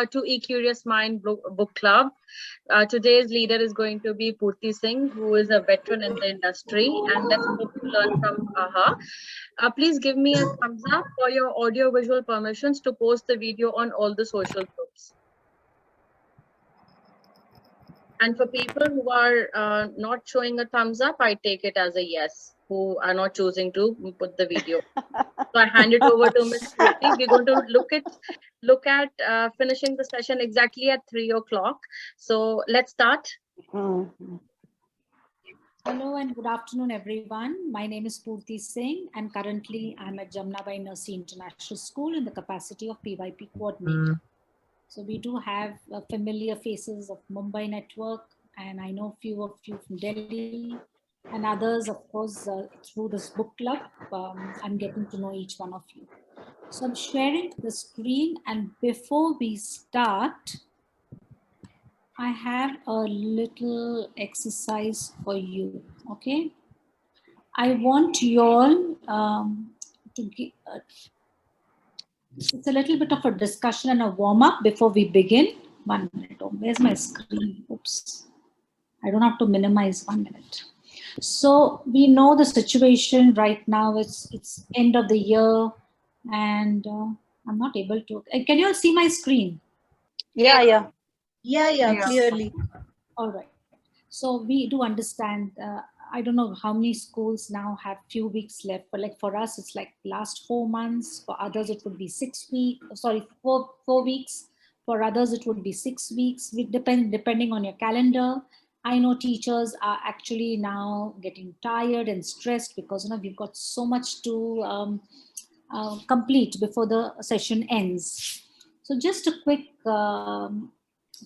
to E-Curious Mind Book Club. Today's leader is going to be Purti Singh, who is a veteran in the industry, and let's hope to learn from her. Please give me a thumbs up for your audio-visual permissions to post the video on all the social groups. And for people who are not showing a thumbs up, I take it as a yes, who are not choosing to put the video. So I hand it over to Ms. Purti. We're going to look at finishing the session exactly at 3 o'clock. So let's start. Hello and good afternoon, everyone. My name is Purti Singh, and currently I'm at Jamnabai Nursery International School in the capacity of PYP coordinator. So we do have familiar faces of Mumbai network, and I know few of you from Delhi, and others, of course, through this book club. I'm getting to know each one of you. So I'm sharing the screen, and before we start, I have a little exercise for you, okay? I want you all to give, it's a little bit of a discussion and a warm-up before we begin. 1 minute, oh, where's my screen? Oops, I don't have to minimize. 1 minute. So we know the situation right now, it's end of the year, and I'm not able to, can you all see my screen? Yeah, clearly. All right. So we do understand, I don't know how many schools now have few weeks left, but like for us, it's like last 4 months. For others, it would be 6 weeks, sorry, four weeks. For others, it would be 6 weeks, depending on your calendar. I know teachers are actually now getting tired and stressed because we've got so much to complete before the session ends. So just a quick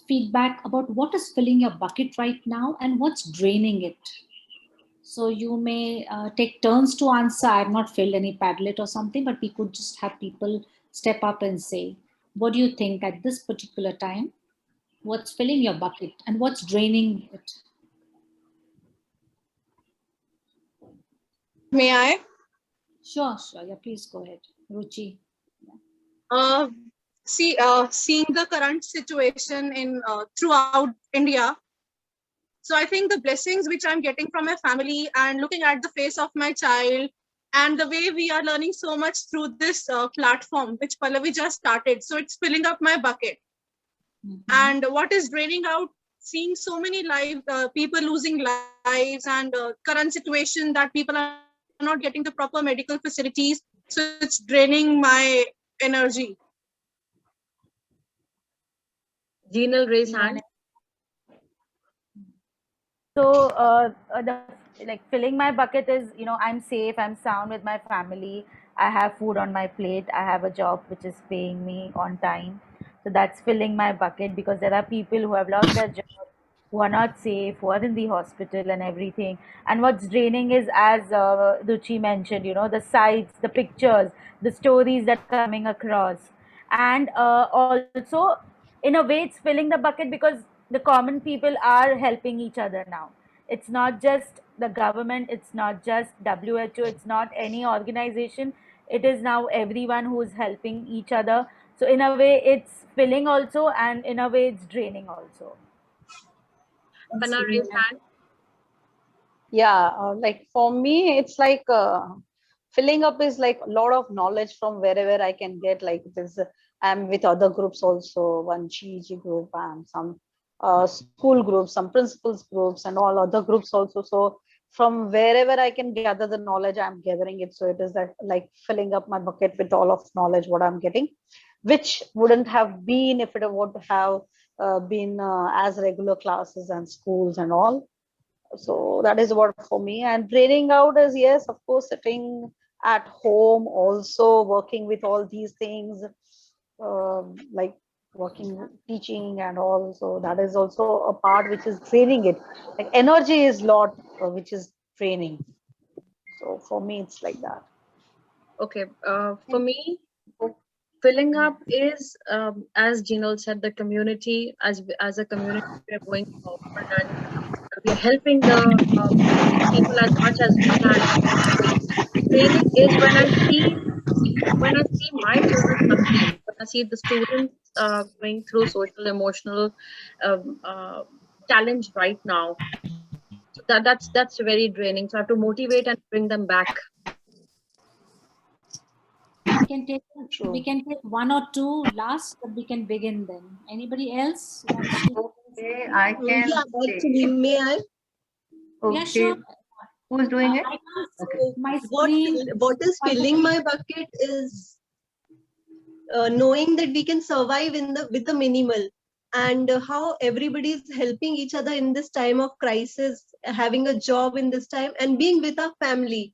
feedback about what is filling your bucket right now and what's draining it. So you may take turns to answer. I've not filled any Padlet or something, but we could just have people step up and say, what do you think at this particular time? What's filling your bucket and what's draining it? May I? Sure. Yeah, please go ahead. Ruchi. Seeing the current situation in throughout India, so I think the blessings which I'm getting from my family and looking at the face of my child and the way we are learning so much through this platform, which Pallavi just started. So it's filling up my bucket. And what is draining out, seeing so many people losing lives and current situation that people are not getting the proper medical facilities. So it's draining my energy. Jinal, raise hand. So like filling my bucket is, I'm safe, I'm sound with my family, I have food on my plate, I have a job which is paying me on time. So that's filling my bucket, because there are people who have lost their job, who are not safe, who are in the hospital and everything. And what's draining is, as Ruchi mentioned, the sights, the pictures, the stories that are coming across. And also, in a way, it's filling the bucket because the common people are helping each other now. It's not just the government, it's not just WHO, it's not any organization. It is now everyone who is helping each other. So in a way, it's filling also, and in a way, it's draining also. Hannah, raise hand. Yeah, like for me, it's like filling up is like a lot of knowledge from wherever I can get. Like I'm with other groups also, one GEG group and some school groups, some principals groups and all other groups also. So from wherever I can gather the knowledge, I'm gathering it. So it is that like filling up my bucket with all of knowledge what I'm getting, which wouldn't have been if it would have been as regular classes and schools and all. So that is what for me. And draining out is, yes, of course, sitting at home, also working with all these things, like working, teaching and all. So that is also a part which is draining it. Like energy is lot which is draining. So for me, it's like that. Okay. For me, filling up is, as Jinal said, the community, as a community, we are going forward and we are helping the people as much as we can. Training is when I see my children succeed, when I see the students going through social emotional challenge right now. So that's very draining. So I have to motivate and bring them back. We can take True. we can take one or two last, but we can begin then. Anybody else wants to? Okay, I can Yeah, say. actually, may I? Okay. Yeah, sure. Who's doing it? I can't Okay. see my screen. What is filling my bucket is knowing that we can survive with the minimal, and how everybody is helping each other in this time of crisis, having a job in this time, and being with our family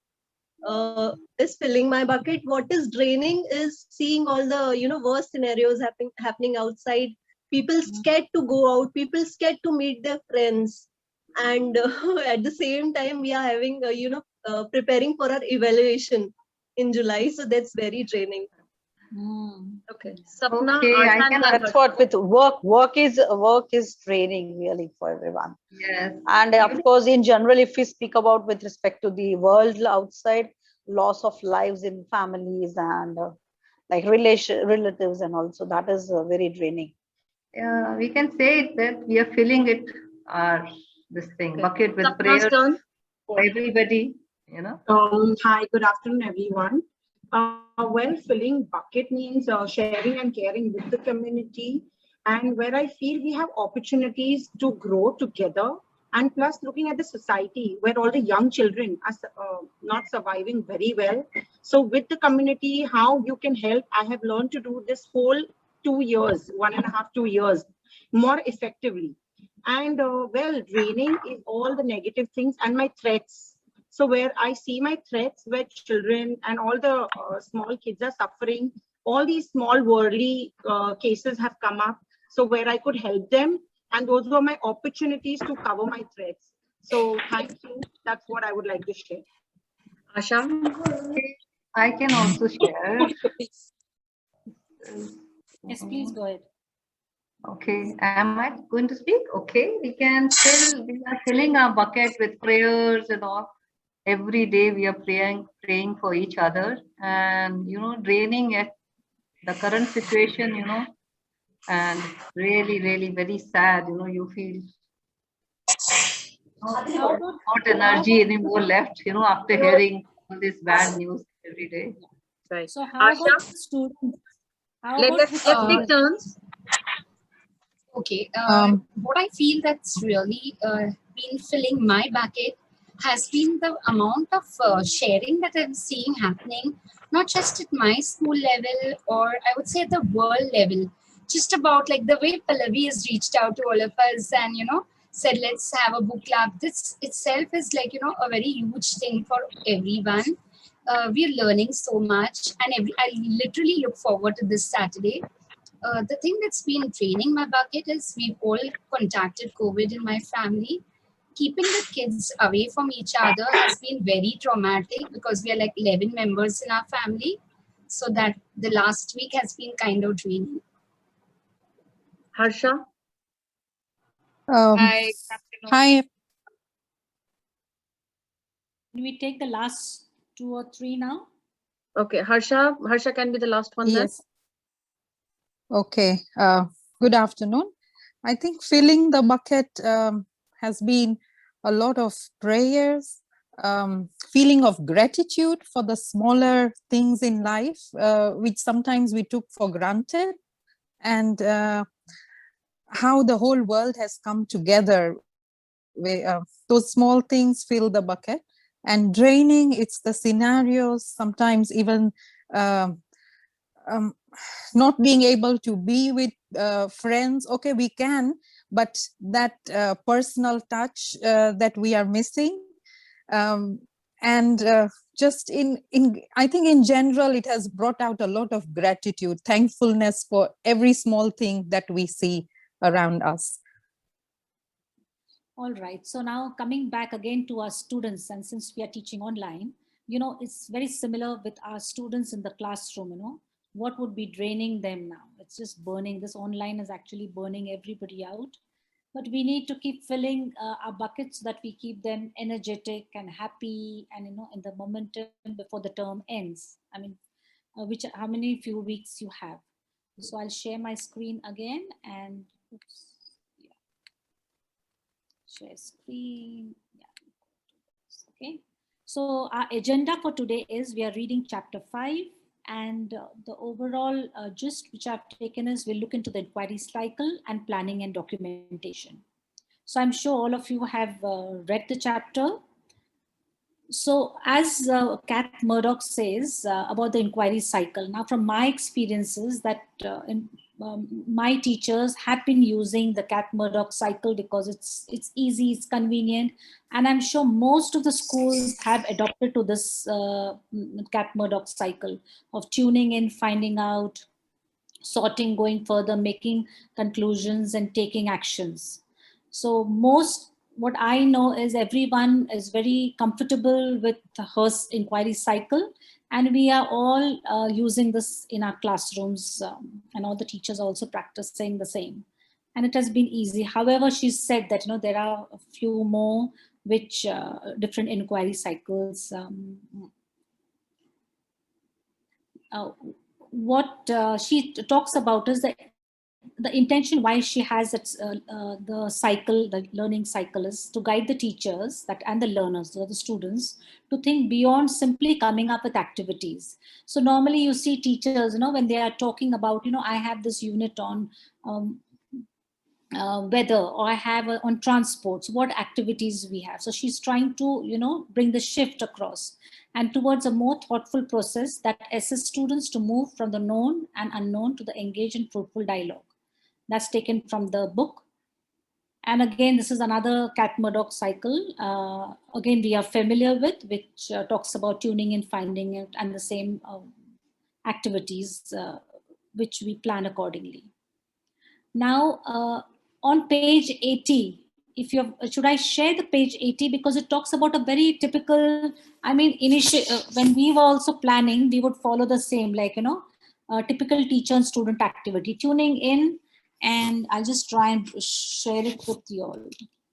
is filling my bucket. What is draining is seeing all the worst scenarios happening outside. People scared to go out. People scared to meet their friends, and at the same time we are having preparing for our evaluation in July. So that's very draining. Okay, Sapna, Okay, I Asha, can and That's what with work is training really for everyone. Yes. And of course, in general, if we speak about with respect to the world outside, loss of lives in families and like relatives, and also that is very draining. We can say it that we are filling it, this thing, Okay. bucket with Sapna's prayers turn. for everybody, Hi, good afternoon, everyone. Well, filling bucket means sharing and caring with the community, and where I feel we have opportunities to grow together, and plus looking at the society where all the young children are not surviving very well. So with the community, how you can help, I have learned to do this whole 2 years, 1.5, 2 years, more effectively. And well, draining is all the negative things and my threats. So where I see my threats, where children and all the small kids are suffering, all these small worldly cases have come up. So where I could help them, and those were my opportunities to cover my threats. So thank you. That's what I would like to share. Asha. Okay, I can also share. Yes, please go ahead. Okay, am I going to speak? Okay, we are filling our bucket with prayers and all. Every day we are praying for each other, and draining at the current situation, and really, really very sad. You feel not energy anymore left, after hearing all this bad news every day. Right. So how Asha, about students? let's take turns. Okay, what I feel that's really been filling my bucket has been the amount of sharing that I'm seeing happening, not just at my school level, or I would say at the world level. Just about like the way Pallavi has reached out to all of us and, said, let's have a book club. This itself is like, a very huge thing for everyone. We're learning so much, and I literally look forward to this Saturday. The thing that's been draining my bucket is we've all contacted COVID in my family. Keeping the kids away from each other has been very traumatic because we are like 11 members in our family. So that the last week has been kind of draining. Harsha. Hi. Can we take the last 2 or 3 now? Okay, Harsha can be the last one then. Yes. Okay. Good afternoon. I think filling the bucket has been a lot of prayers, feeling of gratitude for the smaller things in life, which sometimes we took for granted, and how the whole world has come together. Those small things fill the bucket. And draining, it's the scenarios, sometimes even not being able to be with friends. Okay, we can, but that personal touch that we are missing. And just I think in general, it has brought out a lot of gratitude, thankfulness for every small thing that we see around us. All right. So now coming back again to our students, and since we are teaching online, it's very similar with our students in the classroom, what would be draining them now? It's just burning. This online is actually burning everybody out. But we need to keep filling our buckets so that we keep them energetic and happy and, in the momentum before the term ends. I mean, how many few weeks you have. So I'll share my screen again and oops, yeah. Share screen. Yeah. Okay. So our agenda for today is we are reading chapter 5, and the overall gist which I've taken is we'll look into the inquiry cycle and planning and documentation. So I'm sure all of you have read the chapter. So as Kat Murdoch says about the inquiry cycle, now from my experiences that my teachers have been using the Kat Murdoch cycle because it's easy, it's convenient, and I'm sure most of the schools have adopted to this Kat Murdoch cycle of tuning in, finding out, sorting, going further, making conclusions and taking actions. So what I know is everyone is very comfortable with her inquiry cycle, and we are all using this in our classrooms, and all the teachers are also practicing the same. And it has been easy. However, she said that there are a few more which different inquiry cycles. What she talks about is the intention why she has the cycle, the learning cycle, is to guide the teachers and the learners, the students, to think beyond simply coming up with activities. So normally you see teachers, when they are talking about, I have this unit on weather, or I have on transports, what activities we have. So she's trying to, bring the shift across and towards a more thoughtful process that assists students to move from the known and unknown to the engaged and fruitful dialogue. That's taken from the book. And again, this is another Kat Murdoch cycle. Again, we are familiar with, which talks about tuning in, finding it, and the same activities which we plan accordingly. Now, on page 80, should I share the page 80, because it talks about a very typical, when we were also planning, we would follow the same, typical teacher and student activity, tuning in, and I'll just try and share it with you all.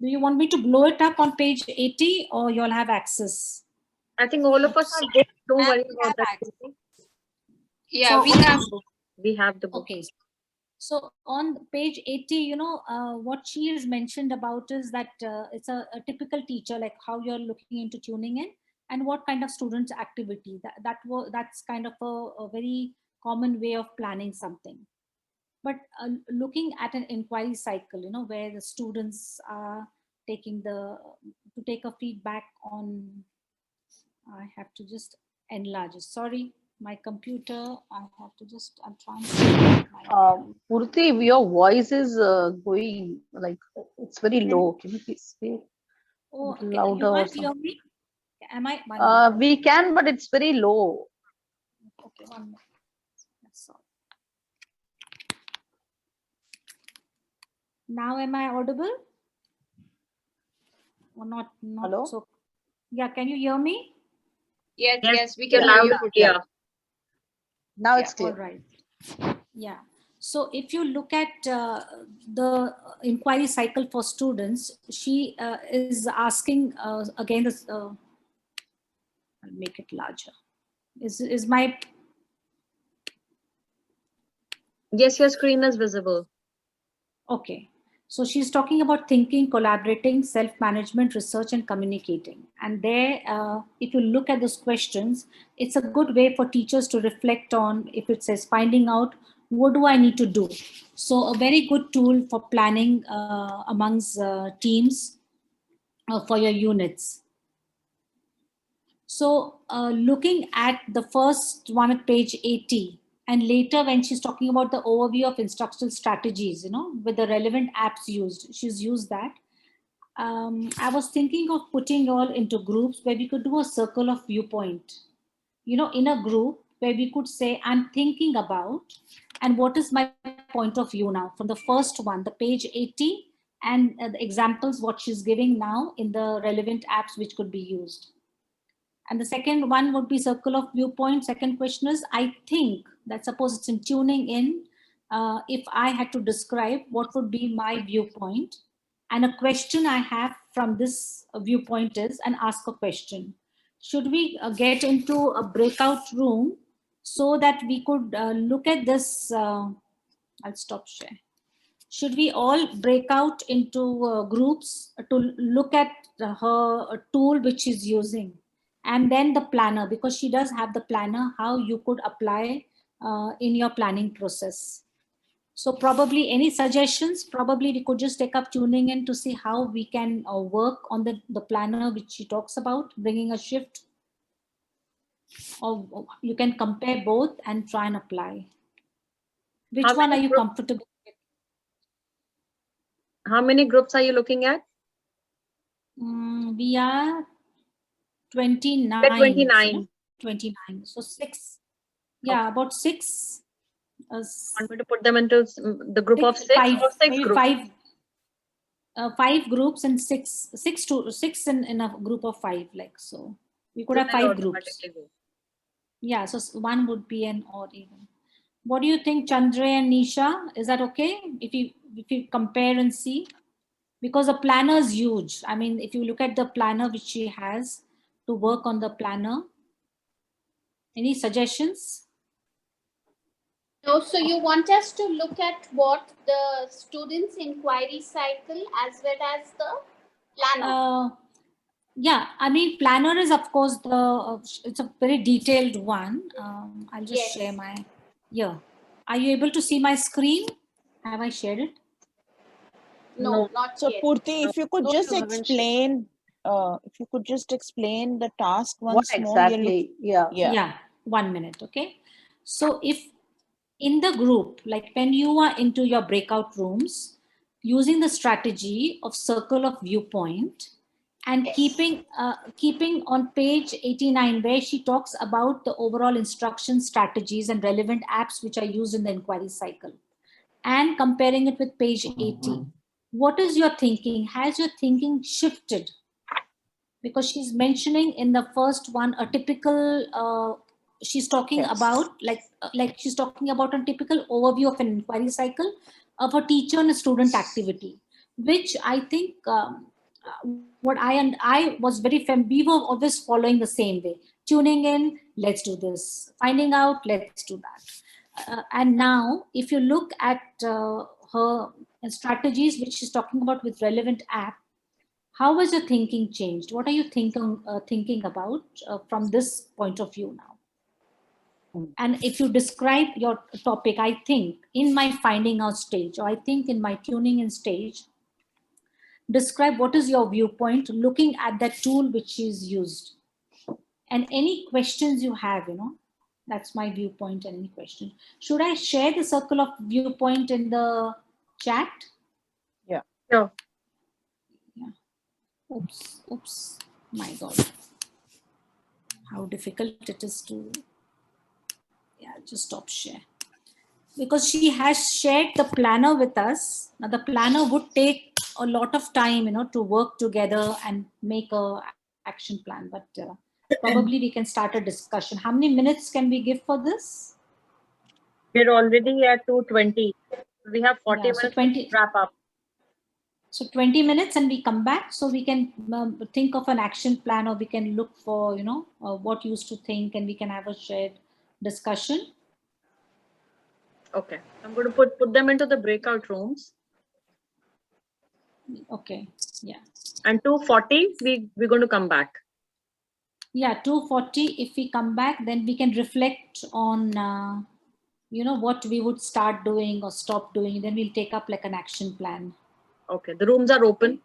Do you want me to blow it up on page 80, or you'll have access? I think all of us have books. Don't worry about that. Yeah, so we have the book. Okay. So on page 80, what she has mentioned about is that it's a typical teacher, like how you're looking into tuning in and what kind of students activity. That's kind of a very common way of planning something. But looking at an inquiry cycle, where the students are taking to take a feedback on, I have to just enlarge it. Sorry, my computer, I have to just, I'm trying to. Purti, your voice is going, like, it's very low. Can you please speak louder or something? Hear me? Am I? We can, but it's very low. Okay, 1 minute. That's all. Now, am I audible? Or not? Hello? So, yeah, can you hear me? Yes, we can hear loud. you. Yeah. Now it's clear. All right. Yeah. So if you look at the inquiry cycle for students, she is asking again this. I'll make it larger. Is my? Yes, your screen is visible. Okay. So she's talking about thinking, collaborating, self-management, research, and communicating. And there, if you look at those questions, it's a good way for teachers to reflect on, if it says finding out, what do I need to do? So a very good tool for planning amongst teams for your units. So looking at the first one at page 80, and later when she's talking about the overview of instructional strategies, with the relevant apps used, she's used that. I was thinking of putting all into groups where we could do a circle of viewpoint, in a group where we could say, I'm thinking about, and what is my point of view now from the first one, the page 80, and the examples, what she's giving now in the relevant apps which could be used. And the second one would be circle of viewpoint. Second question is, I think that suppose it's in tuning in, if I had to describe what would be my viewpoint, and a question I have from this viewpoint is, and ask a question. Should we get into a breakout room so that we could look at this I'll stop share. Should we all break out into groups to look at her tool which she's using, and then the planner, because she does have the planner, how you could apply in your planning process. So probably any suggestions, probably we could just take up tuning in to see how we can work on the planner which she talks about, bringing a shift. Or you can compare both and try and apply. Which one are you comfortable with? How many groups are you looking at? We are 29. 29. 29. So 6. Yeah, about 6. Want me to put them into the group of 6 or 6 groups? 5 groups and 6 in a group of 5, like so. We could have 5 groups. Yeah, so one would be an odd even. What do you think, Chandra and Nisha? Is that okay if you compare and see? Because the planner is huge. I mean, if you look at the planner which she has to work on the planner, any suggestions? No, so you want us to look at what the students' inquiry cycle as well as the planner? Yeah, I mean, planner is of course it's a very detailed one. I'll just share my, Are you able to see my screen? Have I shared it? No, not so yet. Purti, if you could just explain, the task once what more. Exactly? Yeah. 1 minute, okay? So if in the group, like when you are into your breakout rooms, using the strategy of circle of viewpoint and keeping on page 89 where she talks about the overall instruction strategies and relevant apps which are used in the inquiry cycle, and comparing it with page 80. What is your thinking? Has your thinking shifted? Because she's mentioning in the first one a typical, she's talking about like she's talking about a typical overview of an inquiry cycle of a teacher and a student activity, which I think what I was very we were always following the same way. Tuning in, let's do this. Finding out, let's do that. And now, if you look at her strategies, which she's talking about with relevant app, how has your thinking changed? What are you thinking about from this point of view now? And if you describe your topic, I think in my finding out stage, or I think in my tuning in stage, describe what is your viewpoint looking at that tool which is used. And any questions you have, that's my viewpoint. And any question. Should I share the circle of viewpoint in the chat? Yeah. No. Oops, my God. How difficult it is to, just stop share. Because she has shared the planner with us. Now the planner would take a lot of time, to work together and make a action plan, but probably we can start a discussion. How many minutes can we give for this? We're already at 2:20. We have 40 minutes to wrap up. So 20 minutes and we come back, so we can think of an action plan, or we can look for, what you used to think, and we can have a shared discussion. Okay, I'm going to put them into the breakout rooms. Okay, yeah. And 2:40, we're going to come back. Yeah, 2:40. If we come back, then we can reflect on, what we would start doing or stop doing. Then we'll take up like an action plan. Okay, the rooms are open.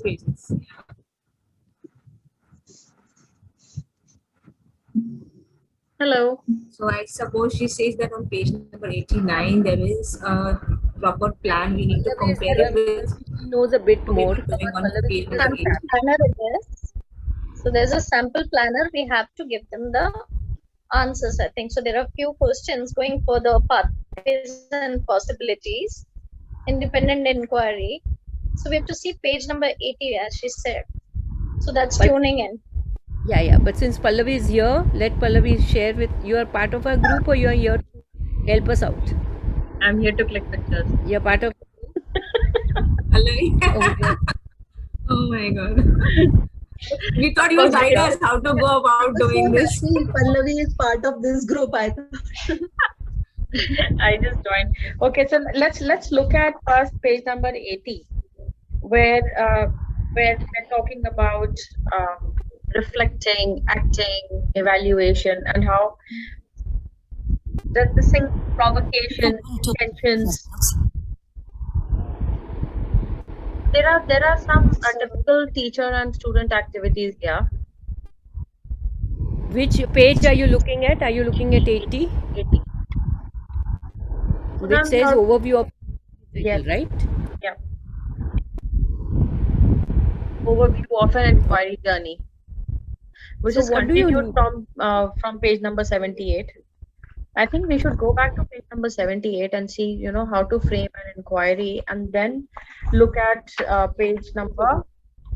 Pages. Hello. So I suppose she says that on page number 89 there is a proper plan. We need to compare it with. Knows a bit more. So there's a sample planner. We have to give them the answers, I think. So there are a few questions going for the pathways and possibilities, independent inquiry. So we have to see page number 80, as she said. So that's But- tuning in. Yeah. But since Pallavi is here, let Pallavi share with you. Are part of our group or you are here to help us out? I'm here to click pictures. You're part of. Pallavi. Oh my God. We thought you would guide us how to go about doing this. Pallavi is part of this group, I thought. I just joined. Okay, so let's look at first page number 80, where we're talking about reflecting, acting, evaluation, and how the same provocation, intentions. There are some typical teacher and student activities here. Which page are you looking at? Are you looking at 80? 80. Which says overview of Yes. right? Yeah. Overview of an inquiry journey, which So is what do you continued from page number 78. I think we should go back to page number 78 and see, you know, how to frame an inquiry, and then look at page number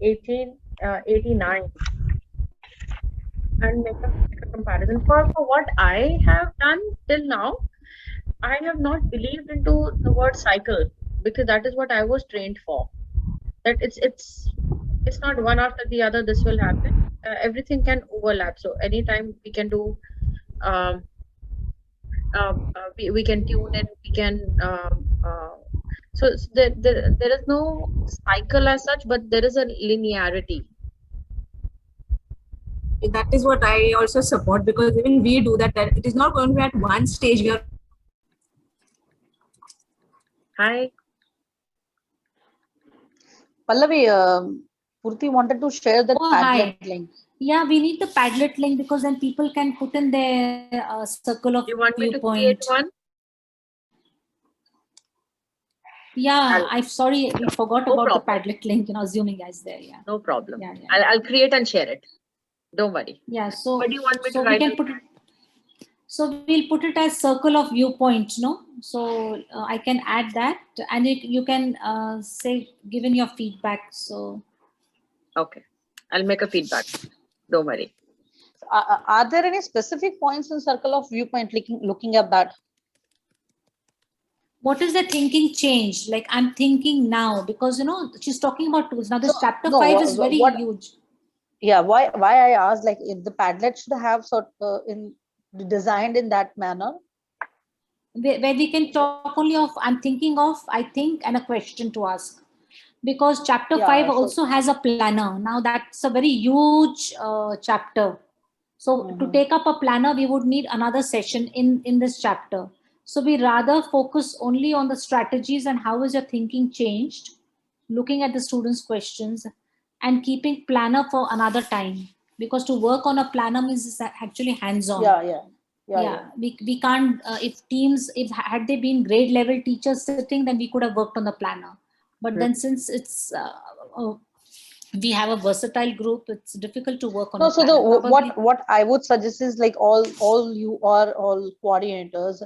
89 and make a comparison. For what I have done till now, I have not believed into the word cycle, because that is what I was trained for. That it's not one after the other. This will happen. Everything can overlap. So anytime we can do. We can tune in. We can. So there is no cycle as such, but there is a linearity. That is what I also support, because even we do that. That it is not going to be at one stage. We are. Hi. Pallavi, Purti wanted to share the Padlet hi. link. Yeah, we need the Padlet link, because then people can put in their circle of You want me to viewpoint. create one? Yeah, I'm sorry, we forgot No about problem. the Padlet link, assuming guys there. Yeah. No problem. Yeah, yeah. I'll create and share it. Don't worry. Yeah. So what do you want me so to we write? can put it. So we'll put it as circle of viewpoint, no? So I can add that, and you can say given your feedback. So okay, I'll make a feedback. Don't worry. Are there any specific points in circle of viewpoint looking at that? What is the thinking change? Like I'm thinking now, because she's talking about tools. Now this chapter 5 is very huge. Yeah, why I asked, like, if the Padlet should have designed in that manner, where we can talk only of I'm thinking of, I think, and a question to ask, because chapter 5 also has a planner. Now that's a very huge chapter. So to take up a planner, we would need another session in this chapter. So we rather focus only on the strategies and how is your thinking changed, looking at the students' questions, and keeping planner for another time. Because to work on a planner means actually hands-on. Yeah. We can't, if had they been grade level teachers sitting, then we could have worked on the planner. But then since it's, we have a versatile group, it's difficult to work on. No, so what I would suggest is, like, all you are all coordinators,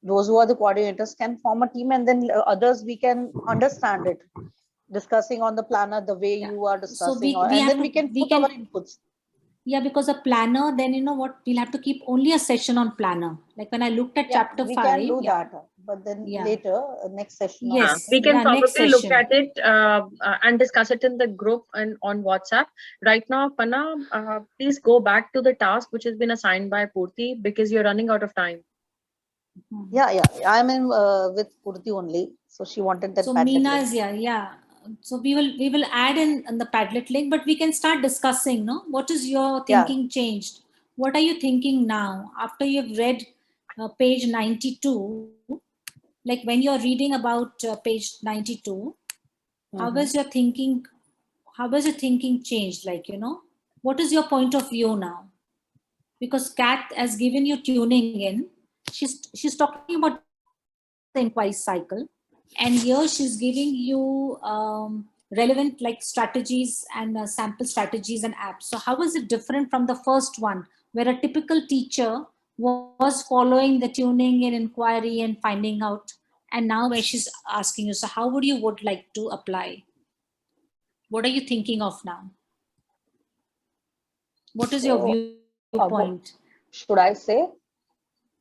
those who are the coordinators can form a team, and then others we can understand it, discussing on the planner the way you are discussing, we can put our inputs. Yeah, because a planner, then what, we'll have to keep only a session on planner. Like when I looked at chapter 5. We can do that, but then later, next session. Yes, we can probably look at it and discuss it in the group and on WhatsApp. Right now, Panna, please go back to the task which has been assigned by Purti, because you're running out of time. Yeah, I'm in with Purti only, so she wanted that. So Meena is yeah. So we will add in the Padlet link, but we can start discussing. No, what is your thinking changed? What are you thinking now after you've read page 92? Like when you're reading about page 92, how was your thinking? How was your thinking changed? Like what is your point of view now? Because Kat has given you tuning in. She's talking about the inquiry cycle. And here she's giving you relevant like strategies and sample strategies and apps. So how is it different from the first one, where a typical teacher was following the tuning and inquiry and finding out. And now where she's asking you, so how would like to apply? What are you thinking of now? What is your viewpoint? Should I say?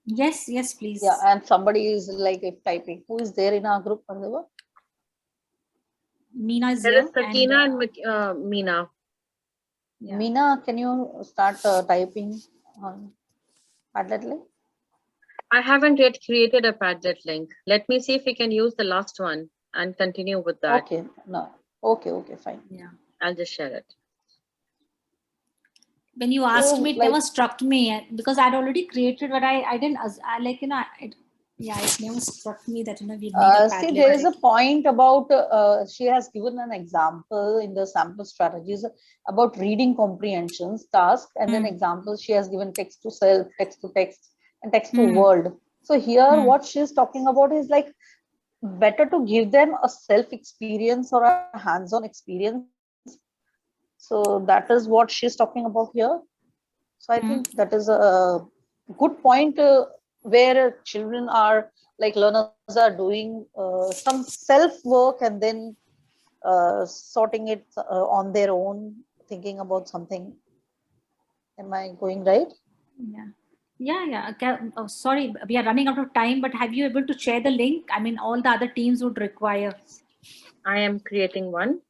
Yes, yes, please. Yeah, and somebody is like if typing. Who is there in our group? Meena is There here. is Sakina and Meena. Yeah. Meena, can you start typing on Padlet link? I haven't yet created a Padlet link. Let me see if we can use the last one and continue with that. Okay, no. Okay, fine. Yeah. I'll just share it. When you asked me, it never struck me because I'd already created, but I didn't, it never struck me that, we made a Padlet. See, there is a point about, she has given an example in the sample strategies about reading comprehensions task, and then examples she has given text to self, text to text, and text to world. So here what she's talking about is like better to give them a self experience or a hands-on experience. So that is what she's talking about here. So I think that is a good point where children are like learners are doing some self work and then sorting it on their own, thinking about something. Am I going right? Yeah. Okay. Oh, sorry, we are running out of time, but have you able to share the link? I mean, all the other teams would require. I am creating one.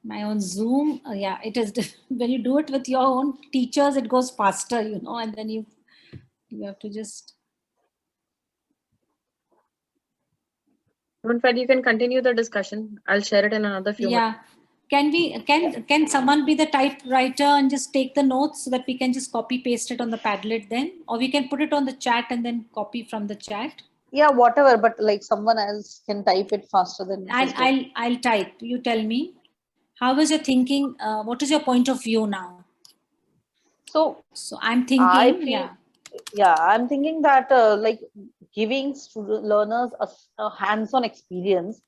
My own Zoom, yeah, it is. When you do it with your own teachers, it goes faster, and then you have to just. Fred, you can continue the discussion. I'll share it in another few minutes. Can someone be the typewriter and just take the notes so that we can just copy paste it on the Padlet then, or we can put it on the chat and then copy from the chat? Yeah, whatever, but like someone else can type it faster than. I'll type. You tell me. How is your thinking? What is your point of view now? So I'm thinking, I'm thinking that like giving learners a hands-on experience,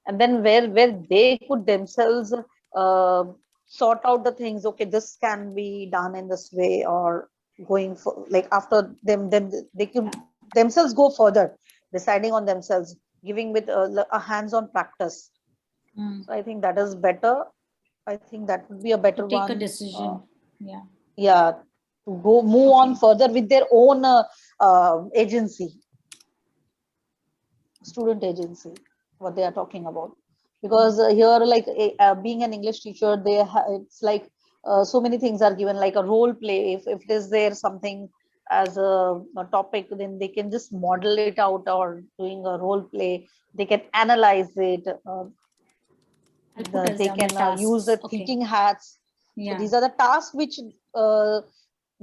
and then where they could themselves sort out the things. Okay, this can be done in this way, or going for like after them they could themselves go further, deciding on themselves, giving with a hands-on practice. So I think that is better. I think that would be a better one. Take a decision. To move on further with their own agency, student agency, what they are talking about. Because here, like being an English teacher, it's like so many things are given, like a role play. If there's there something as a topic, then they can just model it out, or doing a role play. They can analyze it. They can use the thinking hats. So these are the tasks which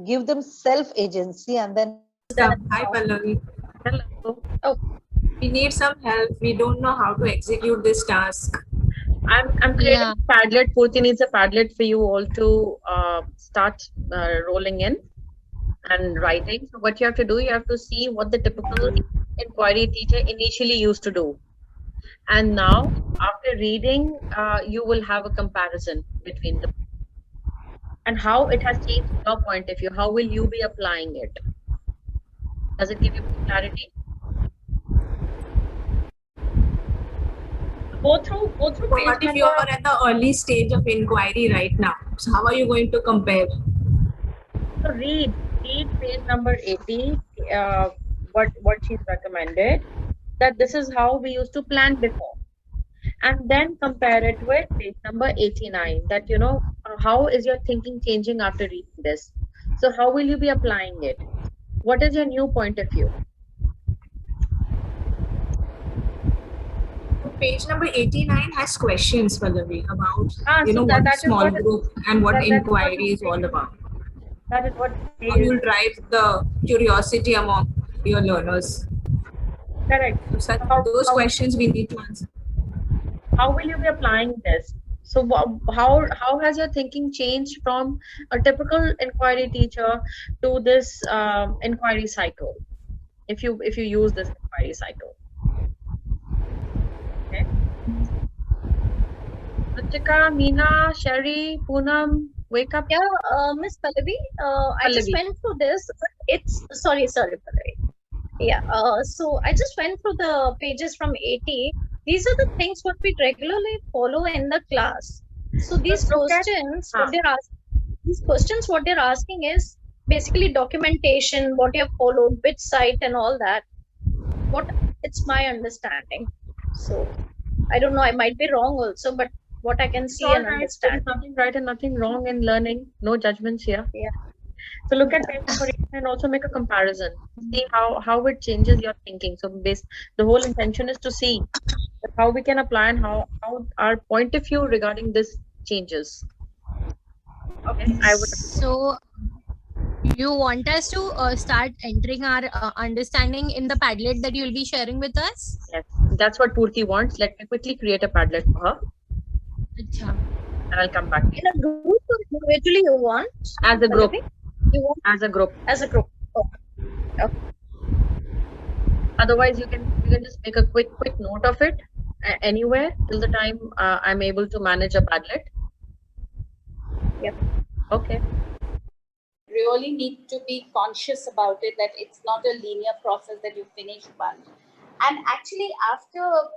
give them self agency, and then. Hi Pallavi. Hello. Oh, we need some help. We don't know how to execute this task. I'm creating a Padlet. Purti needs a Padlet for you all to start rolling in and writing. So what you have to do, you have to see what the typical inquiry teacher initially used to do. And now, after reading, you will have a comparison between them and how it has changed your point of view. How will you be applying it? Does it give you clarity? Go through. What if you are at the early stage of inquiry right now? So how are you going to compare? So read page number 80. What she's recommended. That this is how we used to plan before, and then compare it with page number 89, that how is your thinking changing after reading this. So how will you be applying it? What is your new point of view? Page number 89 has questions, Pallavi, about what small group and what inquiry is all about. That is what how you drive the curiosity among your learners. Correct. So those questions we need to answer. How will you be applying this? So how has your thinking changed from a typical inquiry teacher to this inquiry cycle? If you use this inquiry cycle. Okay. Ritika, Meena, Sherry, Poonam, Wake up. Yeah, Miss Pallavi, I just Pallavi. went through this. It's sorry, Pallavi. Yeah, so I just went through the pages from 80. These are the things what we regularly follow in the class. So these questions, what they're asking is basically documentation, what you have followed, which site, and all that. It's my understanding. So I don't know, I might be wrong also, but what I can see and understand. There's nothing right and nothing wrong in learning. No judgments here. Yeah. So look at page number 8 and also make a comparison. See how it changes your thinking. So the whole intention is to see how we can apply and how our point of view regarding this changes. Okay, I would. So you want us to start entering our understanding in the Padlet that you'll be sharing with us? Yes, that's what Purti wants. Let me quickly create a Padlet for her. Achha. And I'll come back. In a group or individually you want? As a group. You want? As a group. As a group. Okay. Otherwise, you can just make a quick note of it anywhere till the time I'm able to manage a Padlet. Yep. Okay. Really need to be conscious about it, that it's not a linear process that you finish one. And actually, after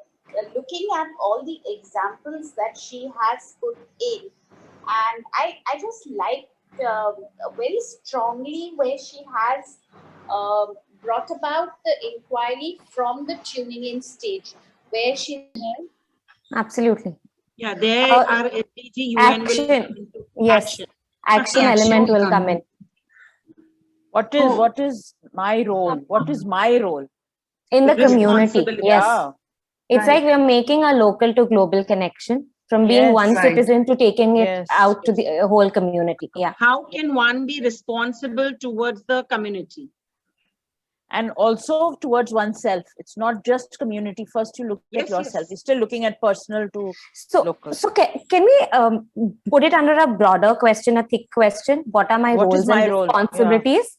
looking at all the examples that she has put in, and I just liked very strongly where she has brought about the inquiry from the tuning in stage, where she Absolutely. Yeah, there are SDG UN will come into Yes, action element will come in. What is my role? What is my role In the community, Responsibility, yes. yeah. It's Right. like we are making a local to global connection from being Yes, one right. citizen to taking it Yes, out to the whole community. Yeah. How can one be responsible towards the community? And also towards oneself. It's not just community. First, you look at yourself. You're still looking at personal to local. So can we put it under a broader question, a thick question? What are my What roles is my and role? responsibilities?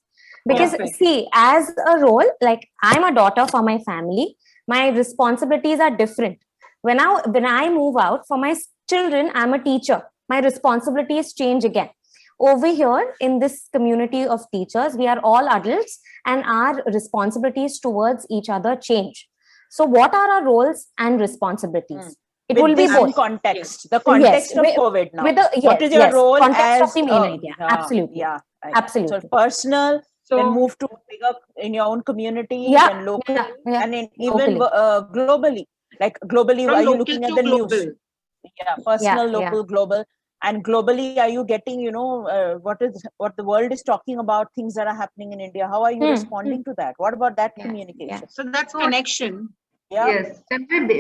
Because Perfect. see, as a role, like I'm a daughter for my family, my responsibilities are different. When I move out for my children, I'm a teacher. My responsibilities change again. Over here in this community of teachers, we are all adults and our responsibilities towards each other change. So what are our roles and responsibilities? It With will be this both. context, the context of COVID now. What is your role context as of the main idea? Absolutely. Yeah, right. Absolutely. So personal, then move to bigger in your own community, Yeah, and local, yeah. and even globally. Like globally, From are you local looking to at the global. news? Yeah, personal, Yeah, local, global. And globally, are you getting, what the world is talking about, things that are happening in India? How are you responding to that? What about that communication? So that's connection. Yeah. Yes,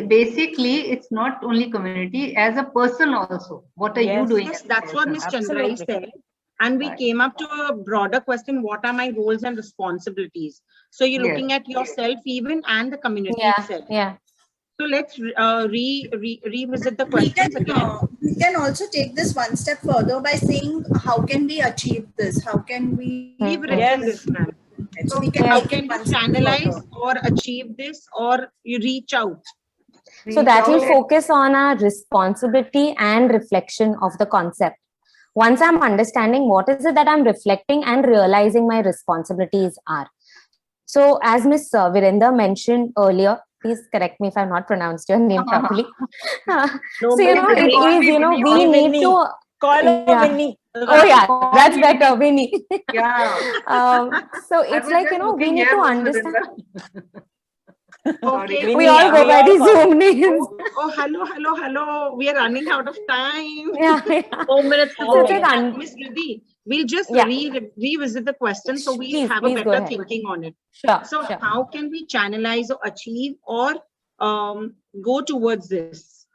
basically, it's not only community, as a person also. What are you doing? Yes, that's what Ms. Chandrai said. And we came up to a broader question, what are my roles and responsibilities? So you're Yes. looking at yourself even and the community itself. Yeah. So let's revisit the questions again. We can also take this one step further by saying, how can we achieve this? How can we? We've written this, ma'am. So we can How take can it one you step channelize further. or achieve this, or you reach out? So that will focus on our responsibility and reflection of the concept. Once I'm understanding what is it that I'm reflecting and realizing my responsibilities are. So as Ms. Virender mentioned earlier, please correct me if I'm not pronounced your name properly. So, it is, we need to... Call her Winnie. Oh yeah, that's better, Winnie. Yeah. So it's like, we need to understand. Okay. We all go by the Zoom names. Oh, hello. We are running out of time. Yeah. 4 minutes. Miss Riddhi, we'll just Yeah. revisit the question so we Please, have please a go better ahead. thinking on it. Sure, So sure. how can we channelize or achieve or go towards this?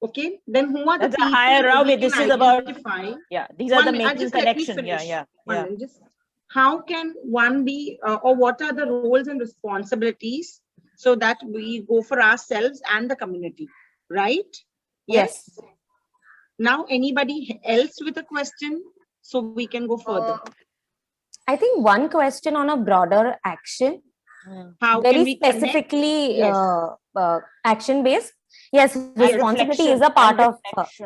Okay, then who are the That's a people higher we Ravi. can This is about, identify? yeah, these are the One minute, making just let me connection. Yeah, finish. yeah, One yeah. minute, just how can one be or what are the roles and responsibilities so that we go for ourselves and the community, right? Yes. Now anybody else with a question so we can go further? I think one question on a broader action, How can very we connect? specifically Yes. action based. Yes, responsibility is a part of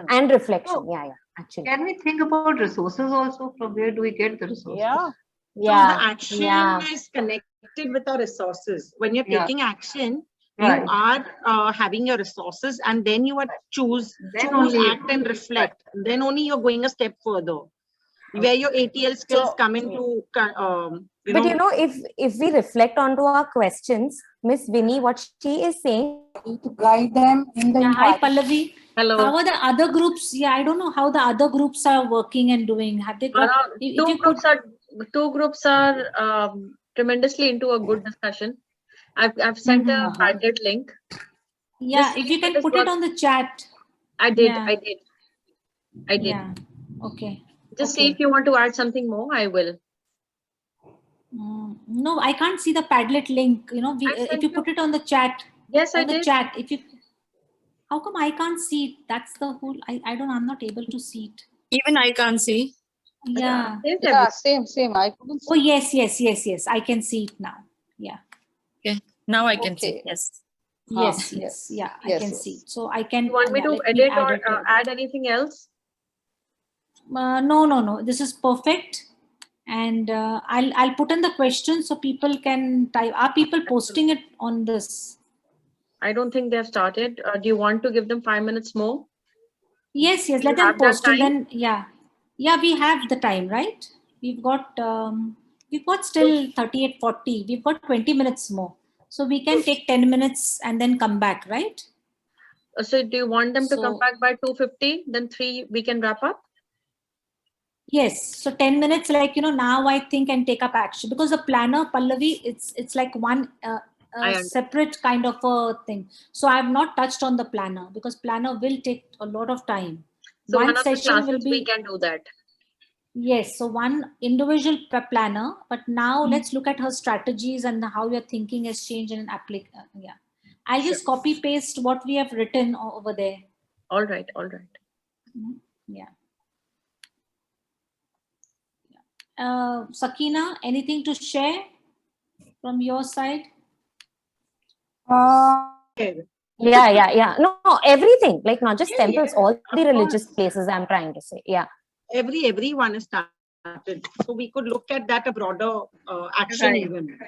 and reflection. Yeah. actually. Can we think about resources also? From where do we get the resources? Yeah. So the action is connected with our resources. When you're Yeah. taking action, Right. you are having your resources, and then you are choose, only- act, and reflect. Then only you're going a step further, where your ATL skills come into. But you know, if we reflect onto our questions, Miss Vinny, what she is saying, to guide them in the Hi, Pallavi. Hello. How are the other groups? Yeah, I don't know how the other groups are working and doing. Have they got? Two groups are tremendously into a good discussion. I've sent a Padlet link. Yeah, Just if see you can it is put it on the chat. I did. Yeah. I did. Yeah. Okay. Just see if you want to add something more. I will. No, I can't see the Padlet link. You know, if you put it on the chat. Yes, I on the did. chat. If you, how come I can't see it? That's the whole. I don't know. I'm not able to see it. Even I can't see. Yeah. Yeah, same. I couldn't see. Oh yes. I can see it now. Yeah. Okay. Now I can see. Okay. Yes. Yes. Yeah, I Yes, can yes. see. So I can. You want me to let edit add or it here. add anything else? No. This is perfect. And I'll put in the question so people can type. Are people posting it on this? I don't think they have started. Do you want to give them 5 minutes more? Yes. You Let them have that post till time? then. Yeah. We have the time, right? We've got still 38:40. We've got 20 minutes more. So we can take 10 minutes and then come back, right? So do you want them to come So- back by 2:50? Then 3 we can wrap up? Yes. So 10 minutes, like, now I think and take up action, because the planner, Pallavi, it's like one separate kind of a thing. So I have not touched on the planner because planner will take a lot of time. So one of the session will classes we be, can do that. yes. So one individual planner, but now let's look at her strategies and how your thinking has changed and yeah. I'll just copy paste what we have written over there. All right. Yeah. Sakina, anything to share from your side? Yeah. No, everything, like not just temples, all the religious places, I'm trying to say. Yeah. Everyone is started. So we could look at that a broader action Right. even.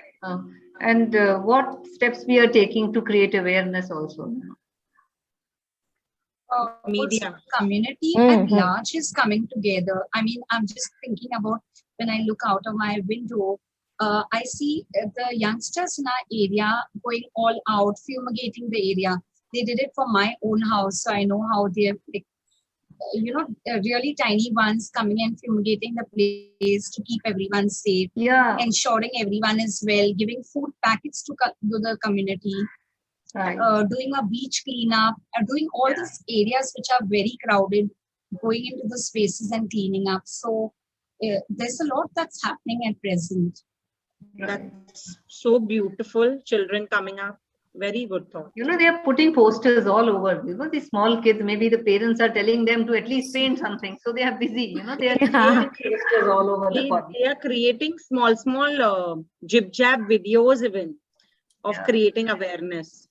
And what steps we are taking to create awareness also. Media. Also community at large is coming together. I mean, I'm just thinking about when I look out of my window, I see the youngsters in our area going all out, fumigating the area. They did it for my own house, so I know how they're, really tiny ones coming and fumigating the place to keep everyone safe. Yeah. Ensuring everyone is well, giving food packets to the community. Right. Doing a beach cleanup, doing all these areas which are very crowded, going into the spaces and cleaning up. So there's a lot that's happening at present. That's so beautiful. Children coming up. Very good thought. They are putting posters all over. These small kids, maybe the parents are telling them to at least paint something. So they are busy. They are creating posters all over the body. They are creating small jib jab videos even of creating awareness.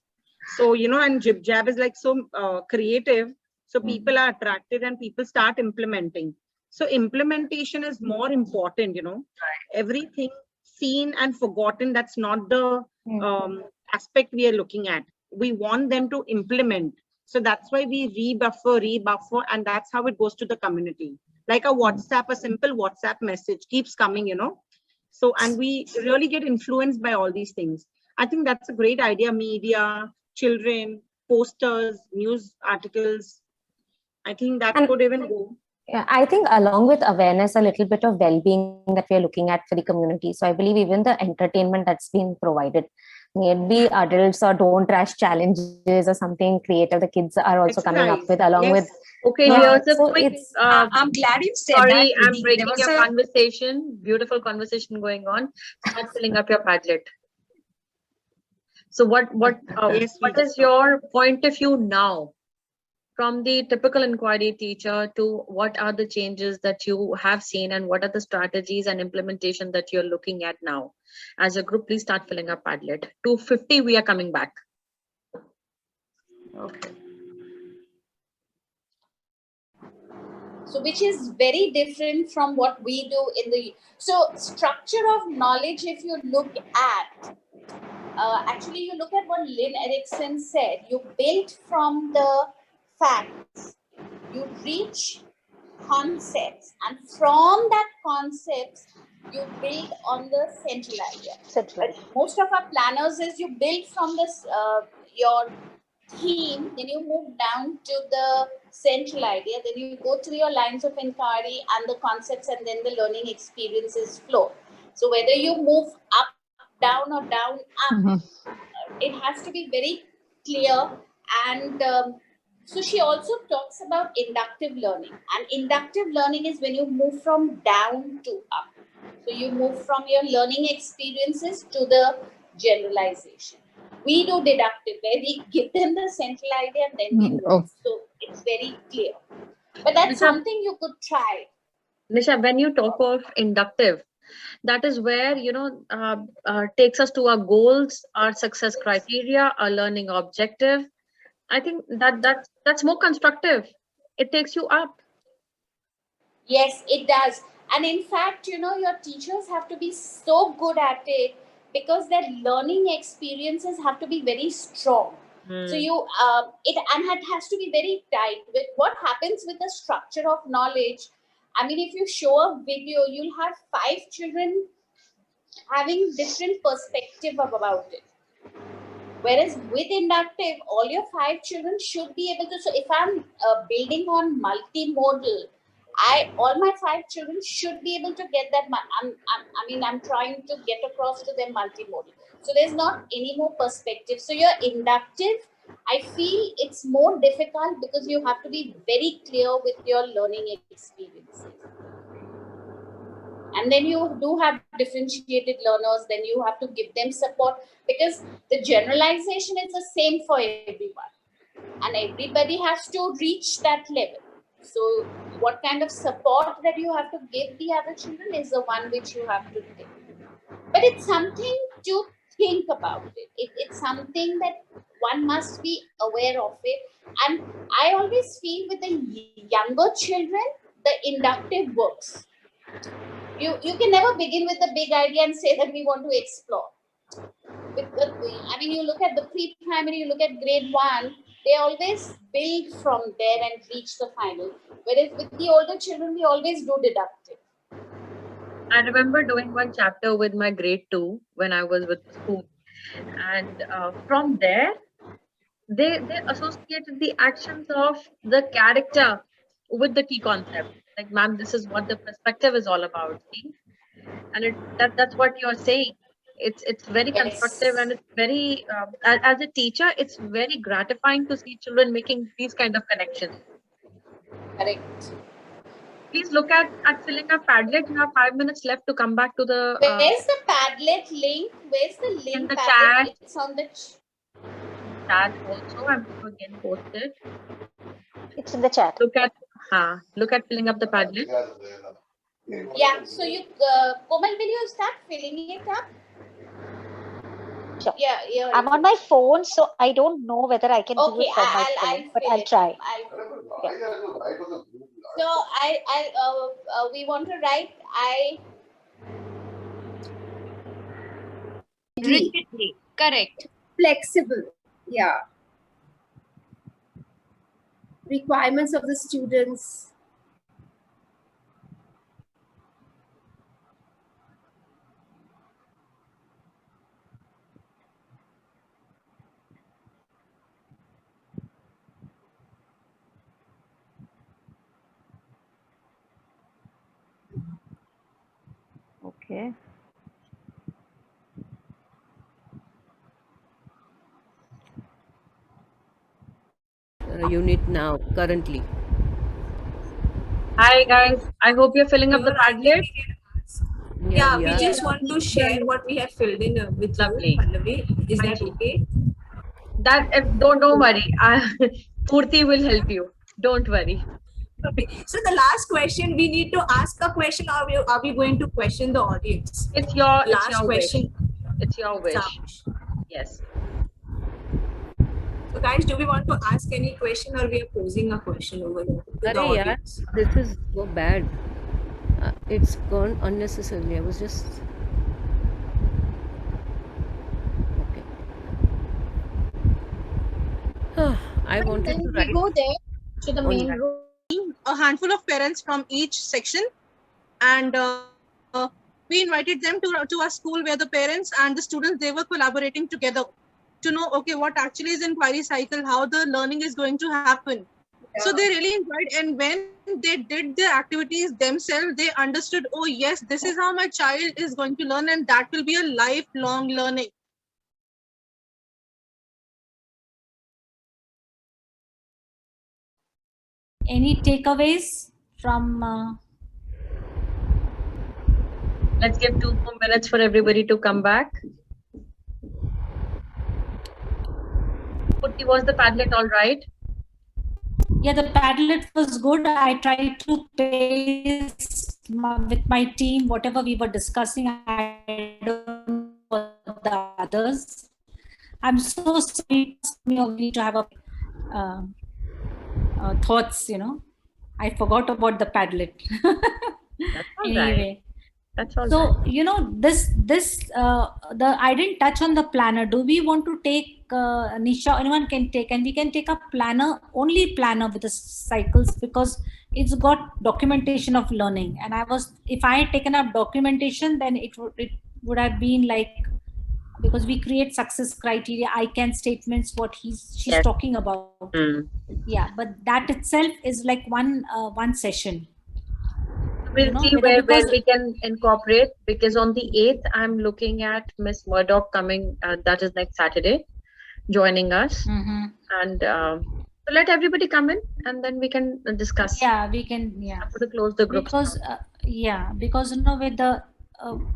So, and jib jab is like so creative. So people are attracted and people start implementing. So implementation is more important, Everything seen and forgotten, that's not the aspect we are looking at. We want them to implement. So that's why we rebuffer, and that's how it goes to the community. Like a simple WhatsApp message keeps coming, So, and we really get influenced by all these things. I think that's a great idea. Media, children, posters, news articles. I think that could even go. Yeah, I think along with awareness, a little bit of well-being that we are looking at for the community. So I believe even the entertainment that's been provided, maybe adults or don't trash challenges or something creative, the kids are also coming up with along with. Okay, Yeah, here's a so quick. it's- I'm glad you said Sorry, that. I'm Vidhi. breaking There was your a- conversation. Beautiful conversation going on. Start filling up your Padlet. So what is your point of view now? From the typical inquiry teacher to what are the changes that you have seen and what are the strategies and implementation that you're looking at now? As a group, please start filling up Padlet. 2:50, we are coming back. Okay. So which is very different from what we do in the, so structure of knowledge, if you look at, actually you look at what Lynn Erickson said, you build from the facts, you reach concepts, and from that concepts, you build on the central idea. But most of our planners is you build from this, your theme, then you move down to the central idea, then you go through your lines of inquiry and the concepts, and then the learning experiences flow. So whether you move up, down, or down, up, it has to be very clear. And so she also talks about inductive learning, and inductive learning is when you move from down to up. So you move from your learning experiences to the generalization. We do deductive, where we give them the central idea and then we learn. So it's very clear. But that's something you could try. Nisha, when you talk of inductive, that is where, you know, takes us to our goals, our success criteria, our learning objective. I think that's more constructive. It takes you up. Yes, it does. And in fact, you know, your teachers have to be so good at it, because their learning experiences have to be very strong. So you, it has to be very tight. With what happens with the structure of knowledge, I mean, if you show a video, you'll have 5 children having different perspective about it. Whereas with inductive, all your 5 children should be able to, so if I'm building on multimodal, all my 5 children should be able to get that. I'm trying to get across to them multimodal. So there's not any more perspective. So your inductive, I feel it's more difficult because you have to be very clear with your learning experiences. And then you do have differentiated learners, then you have to give them support, because the generalization is the same for everyone. And everybody has to reach that level. So what kind of support that you have to give the other children is the one which you have to take. But it's something to think about it. It's something that one must be aware of it. And I always feel with the younger children, the inductive works. You can never begin with a big idea and say that we want to explore. You look at the pre-primary, you look at grade 1, they always build from there and reach the final. Whereas with the older children, we always do deductive. I remember doing one chapter with my grade 2 when I was with school. And from there, they associated the actions of the character with the key concept. Like, ma'am, this is what the perspective is all about. See? And that's what you're saying. It's very constructive, and it's very, as a teacher, it's very gratifying to see children making these kind of connections. Correct. Please look at filling a Padlet. You have 5 minutes left to come back to the. Where's the Padlet link? Where's the link? In the Padlet? chat. It's on the chat also. I'm going to again post it. It's in the chat. Look at filling up the Padlet. Yeah. So you, Komal, will you start filling it up? Sure. Yeah. I'm on my phone, so I don't know whether I can do it from my phone, but I'll try. So we want to write Rigidly, correct. Flexible, yeah. Requirements of the students. Okay. Unit now, currently. Hi guys, I hope you're filling up the Padlet. Yeah, we just want to share what we have filled in with you, Pallavi. Is that okay? Don't worry. Purti will help you. Don't worry. Okay. So the last question, we need to ask a question, or are we going to question the audience? It's your last question. Wish. It's your wish. Yes. So guys, do we want to ask any question or we are posing a question over here to the Arey yaar, audience? this is so bad. It's gone unnecessarily. I was just I And wanted then to we write go there to the on main that. room, a handful of parents from each section, and we invited them to our school where the parents and the students, they were collaborating together to know, okay, what actually is inquiry cycle, how the learning is going to happen. So they really enjoyed, and when they did the activities themselves, they understood, oh yes, this is how my child is going to learn, and that will be a lifelong learning. Any takeaways from? Let's give 2 more minutes for everybody to come back. Putty, was the Padlet all right? Yeah, the Padlet was good. I tried to paste with my team whatever we were discussing. I don't know for the others. I'm so sorry of me to have a thoughts. I forgot about the Padlet. That's all Anyway. right. That's all So, right. I didn't touch on the planner. Do we want to take, Nisha, anyone can take, and we can take a planner, only planner with the cycles, because it's got documentation of learning. And if I had taken up documentation, then it would have been like, because we create success criteria, I can statements, what she's Yes. talking about. Yeah, but that itself is like one session. We'll see where we can incorporate, because on the 8th, I'm looking at Miss Murdoch coming, that is next Saturday, joining us. And so let everybody come in and then we can discuss. Yeah, we can, yeah. I'm going to close the group. Because, because with the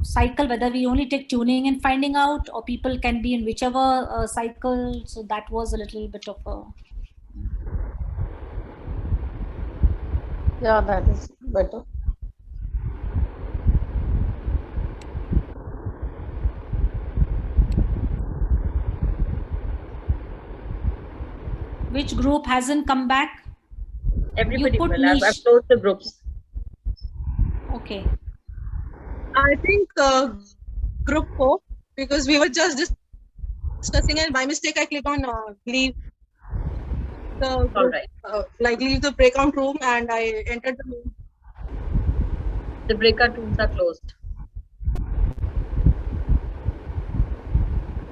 cycle, whether we only take tuning and finding out, or people can be in whichever cycle. So that was a little bit of a... Yeah, that is better. Which group hasn't come back? Everybody will. I've closed the groups. Okay. I think group 4, because we were just discussing, and by mistake I click on leave the group, all right. Like leave the breakout room, and I entered the room. The breakout rooms are closed.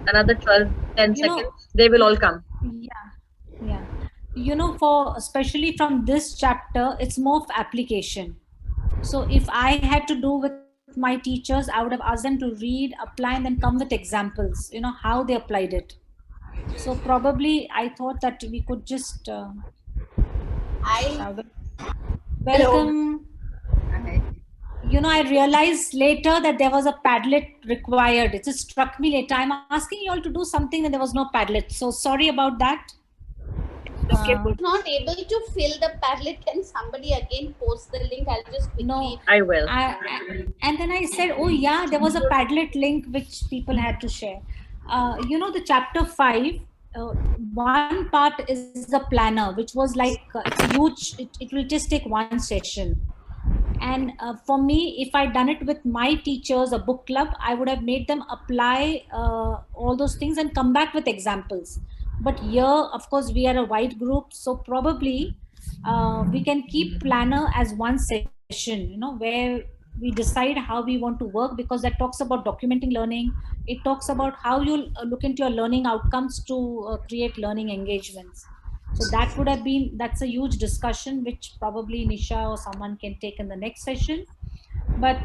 Another 10 seconds, they will all come. Yeah. Especially from this chapter, it's more of application. So if I had to do with my teachers, I would have asked them to read, apply, and then come with examples, how they applied it. So probably I thought that we could just welcome. I realized later that there was a Padlet required. It just struck me later. I'm asking you all to do something and there was no Padlet. So sorry about that. Not able to fill the Padlet. Can somebody again post the link? I'll just quickly. No, I will. And then I said, oh yeah, there was a Padlet link which people had to share. The chapter 5, one part is the planner, which was like it's huge. It will just take one session. And for me, if I'd done it with my teachers, a book club, I would have made them apply all those things and come back with examples. But here, of course, we are a wide group, so probably we can keep planner as one session, where we decide how we want to work, because that talks about documenting learning. It talks about how you look into your learning outcomes to create learning engagements. So that would have been, that's a huge discussion, which probably Nisha or someone can take in the next session. But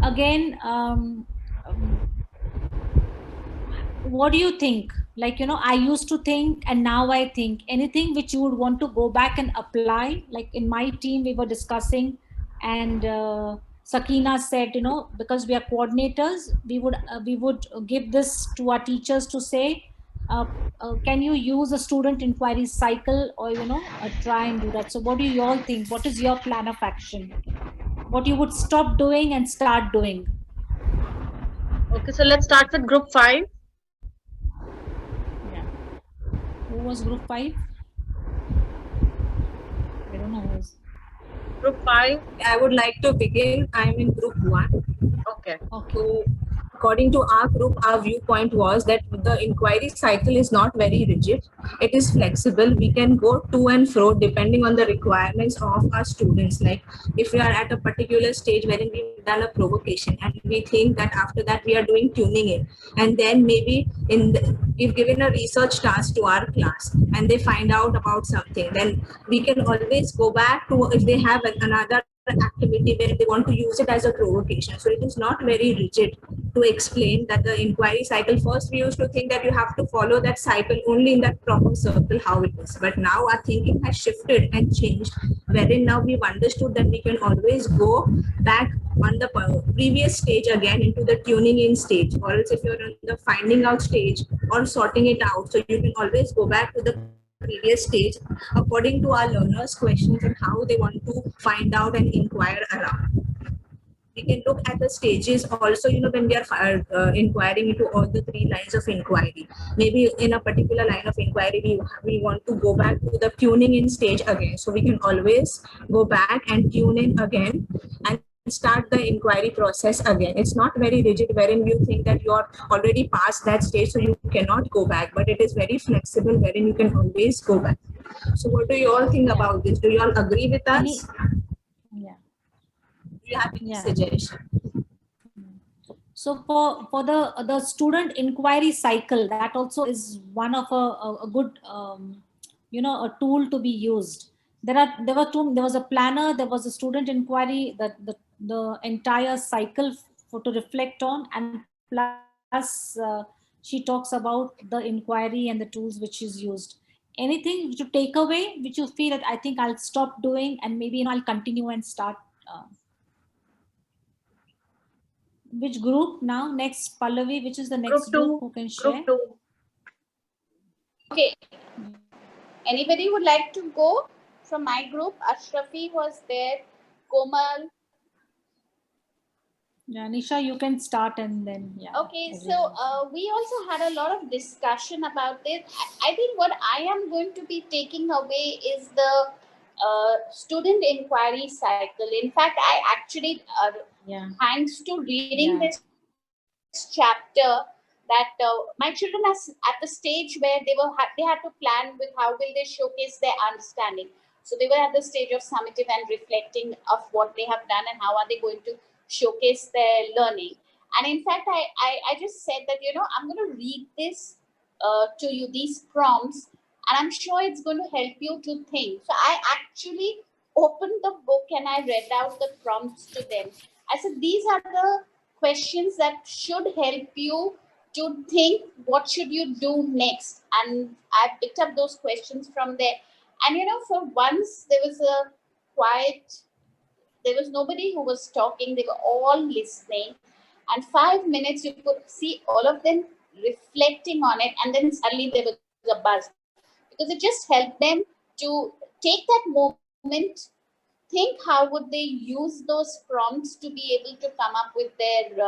again, what do you think? Like, I used to think, and now I think, anything which you would want to go back and apply. Like in my team, we were discussing, and Sakina said, because we are coordinators, we would give this to our teachers to say, can you use a student inquiry cycle, or try and do that. So what do you all think? What is your plan of action? What you would stop doing and start doing? Okay, so let's start with group 5. Who was group 5? I don't know who was. Group 5. I would like to begin. I'm in group 1. Okay. So, according to our group, our viewpoint was that the inquiry cycle is not very rigid. It is flexible. We can go to and fro depending on the requirements of our students. Like if we are at a particular stage wherein we've done a provocation and we think that after that we are doing tuning in, and then maybe we've given a research task to our class and they find out about something, then we can always go back to if they have another activity where they want to use it as a provocation. So it is not very rigid to explain that the inquiry cycle. First, we used to think that you have to follow that cycle only in that proper circle, how it is. But now our thinking has shifted and changed, wherein now we've understood that we can always go back on the previous stage again into the tuning in stage, or else if you're on the finding out stage or sorting it out, so you can always go back to the previous stage according to our learners' questions and how they want to find out and inquire around. We can look at the stages also, when we are inquiring into all the 3 lines of inquiry. Maybe in a particular line of inquiry, we want to go back to the tuning in stage again. So we can always go back and tune in again and start the inquiry process again. It's not very rigid wherein you think that you're already past that stage, so you cannot go back, but it is very flexible wherein you can always go back. So what do you all think about this? Do you all agree with us? Yeah. Do you have any suggestion? So for the student inquiry cycle, that also is one of a good a tool to be used. There was a planner, there was a student inquiry, the entire cycle to reflect on, and plus she talks about the inquiry and the tools which is used. Anything to take away which you feel that I think I'll stop doing and maybe I'll continue and start. Which group now? Next, Pallavi, which is the next group who can share? Group 2. Okay. Anybody would like to go from my group? Ashrafi was there, Komal. Yeah, Nisha, you can start and then, yeah. Okay, so we also had a lot of discussion about this. I think what I am going to be taking away is the student inquiry cycle. In fact, I actually, thanks to reading this chapter, that my children are at the stage where they had to plan with how will they showcase their understanding. So they were at the stage of summative and reflecting of what they have done and how are they going to showcase their learning. And in fact, I just said that, I'm going to read this to you, these prompts, and I'm sure it's going to help you to think. So I actually opened the book and I read out the prompts to them. I said, these are the questions that should help you to think what should you do next. And I picked up those questions from there. And, for once there was a quiet, there was nobody who was talking. They were all listening. And 5 minutes, you could see all of them reflecting on it. And then suddenly there was a buzz. Because it just helped them to take that moment, think how would they use those prompts to be able to come up with their...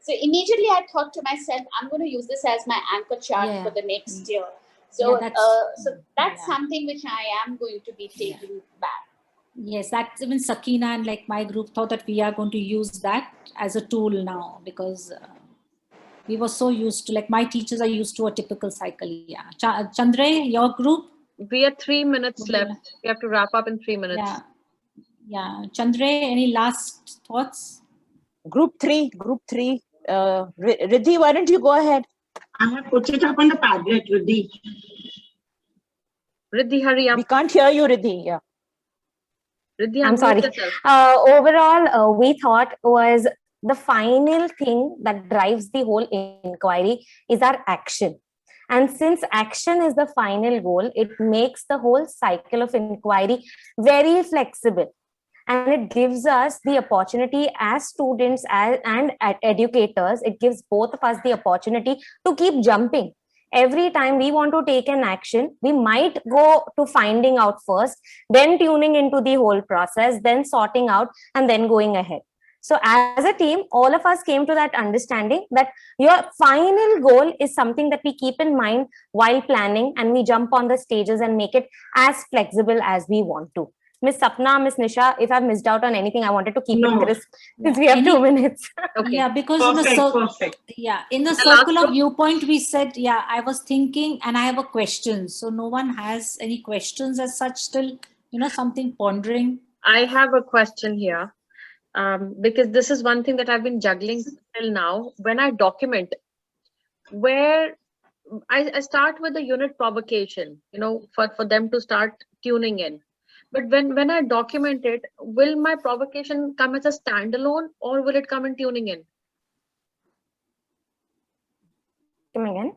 So immediately I thought to myself, I'm going to use this as my anchor chart for the next year. So that's something which I am going to be taking back. Yes, that's even Sakina and like my group thought that we are going to use that as a tool now, because we were so used to, like my teachers are used to a typical cycle. Yeah. Chandre, your group? We have 3 minutes left. We have to wrap up in 3 minutes. Yeah. Yeah. Chandre, any last thoughts? Group 3. Riddhi, why don't you go ahead? I have put it up on the Padlet, Riddhi. Riddhi, hurry up. We can't hear you, Riddhi. Yeah. Riddhi, I'm sorry. Overall, we thought was the final thing that drives the whole inquiry is our action. And since action is the final goal, it makes the whole cycle of inquiry very flexible. And it gives us the opportunity as students and educators, it gives both of us the opportunity to keep jumping. Every time we want to take an action, we might go to finding out first, then tuning into the whole process, then sorting out, and then going ahead. So as a team, all of us came to that understanding that your final goal is something that we keep in mind while planning, and we jump on the stages and make it as flexible as we want to. Miss Sapna, Miss Nisha, if I've missed out on anything, I wanted to keep it crisp since we have 2 minutes. Yeah, because in the The circular last viewpoint, we said, I was thinking and I have a question. So no one has any questions as such still, something pondering. I have a question here, because this is one thing that I've been juggling till now. When I document, where I start with the unit provocation, for them to start tuning in. But when I document it, will my provocation come as a standalone, or will it come in tuning in? Come again?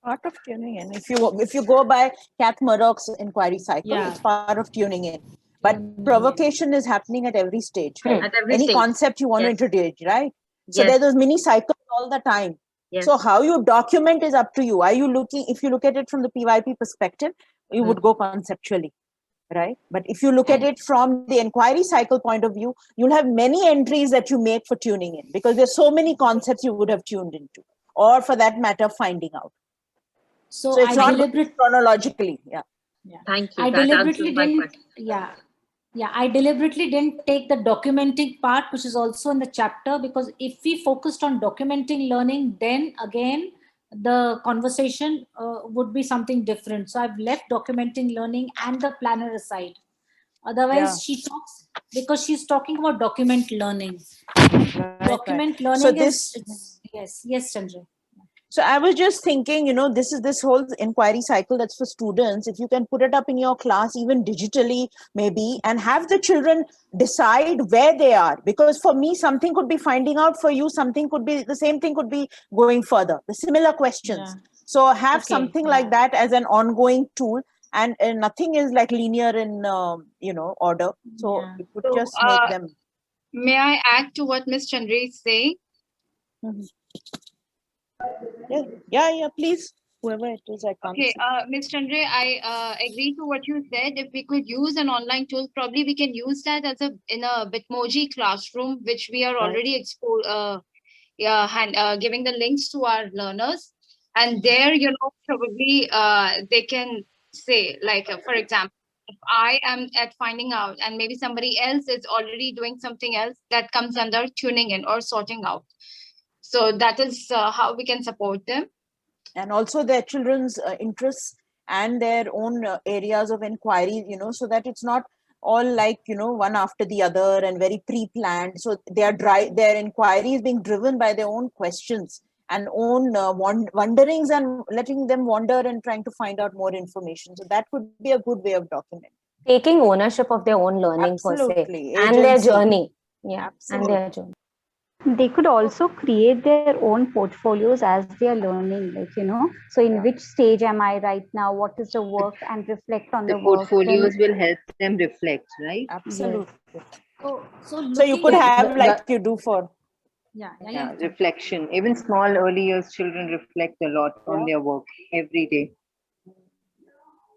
Part of tuning in. If you go by Kath Murdoch's inquiry cycle, it's part of tuning in. But provocation is happening at every stage. Right? At every Any stage. concept you want to introduce, right? So Yes. there are those mini cycles all the time. Yes. So how you document is up to you. Are you looking, if you look at it from the PYP perspective, you would go conceptually, right? But if you look at it from the inquiry cycle point of view, you'll have many entries that you make for tuning in, because there's so many concepts you would have tuned into, or for that matter, finding out. So it's I not chronologically. Yeah. Thank you. I That deliberately answers my didn't, question. I deliberately didn't take the documenting part, which is also in the chapter, because if we focused on documenting learning, then again, the conversation would be something different. So I've left documenting learning and the planner aside. Otherwise, she talks, because she's talking about document learning. Document learning So is, yes, Chandra. So I was just thinking, this whole inquiry cycle that's for students, if you can put it up in your class, even digitally, maybe, and have the children decide where they are. Because for me, something could be finding out, for you, something could be, the same thing could be going further, the similar questions. So have something like that as an ongoing tool, and nothing is like linear in, order. So it would just make them. May I add to what Ms. Chandra is saying? Yeah, please. Whoever it is, I can't Okay, see. Ms. Chandra, I agree to what you said. If we could use an online tool, probably we can use that as in a Bitmoji classroom, which we are already giving the links to our learners. And there, probably they can say, like, for example, if I am at finding out and maybe somebody else is already doing something else, that comes under tuning in or sorting out. So that is how we can support them. And also their children's interests and their own areas of inquiry, so that it's not all like, one after the other and very pre-planned. So their inquiry is being driven by their own questions and own wanderings, and letting them wander and trying to find out more information. So that could be a good way of documenting. Taking ownership of their own learning per se, and their journey. Yeah, and their journey. They could also create their own portfolios as they are learning, so in which stage am I right now, what is the work, and reflect on the work. Portfolios will help them reflect, right? Absolutely. So you could have like you do for reflection. Even small early years children reflect a lot on their work every day.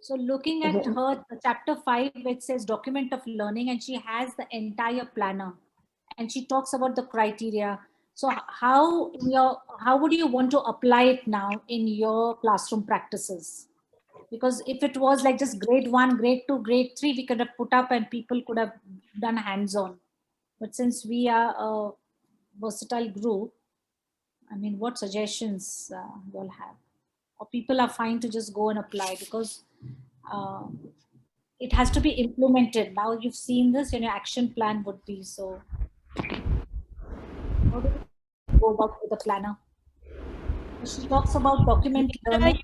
So looking at her chapter 5, which says document of learning, and she has the entire planner. And she talks about the criteria. So how would you want to apply it now in your classroom practices? Because if it was like just grade 1, grade 2, grade 3, we could have put up and people could have done hands-on. But since we are a versatile group, I mean, what suggestions you all have? Or people are fine to just go and apply, because it has to be implemented. Now you've seen this, action plan would be so. How do you go about with the planner? She talks about document learning.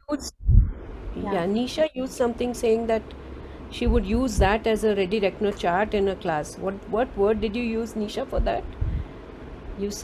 Nisha used something saying that she would use that as a ready reckoner chart in a class. What word did you use, Nisha, for that? You said